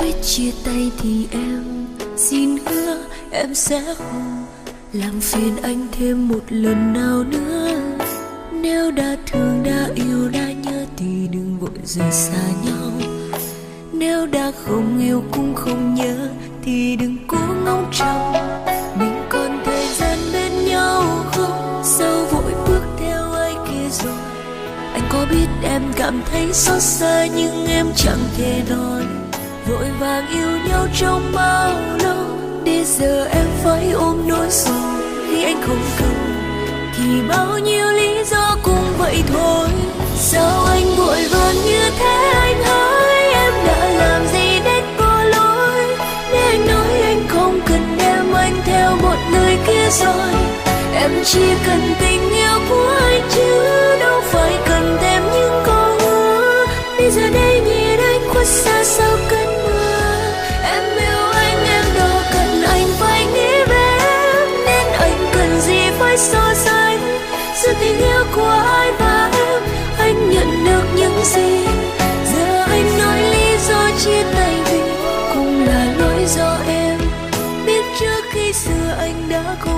biết chia tay thì em xin hứa em sẽ không làm phiền anh thêm một lần nào nữa. Nếu đã thương đã yêu đã nhớ thì đừng vội rời xa nhau. Nếu đã không yêu cũng không nhớ thì đừng cố ngóng trông. Mình còn thời gian bên nhau không? Sao vội bước theo ai kia rồi? Anh có biết em cảm thấy xót xa nhưng em chẳng thể nói. Vội vàng yêu nhau trong bao lâu để giờ em phải ôm nỗi sầu. Khi anh không cần thì bao nhiêu lý do cũng vậy thôi. Sao anh vội vàng như thế anh hỡi? Em đã làm gì để có lỗi? Để anh nói anh không cần đem anh theo một người kia rồi. Em chỉ cần tình yêu của anh chứ đâu phải cần thêm những câu hứa. Bây giờ đây nhìn anh khuất xa sau cơn mưa. Em yêu anh em đâu cần anh phải nghĩ về em. Nên anh cần gì phải so sánh giữa tình yêu của ai và em. Anh nhận được những gì giờ anh nói lý do chia tay vì cũng là lỗi do em. Biết trước khi xưa anh đã không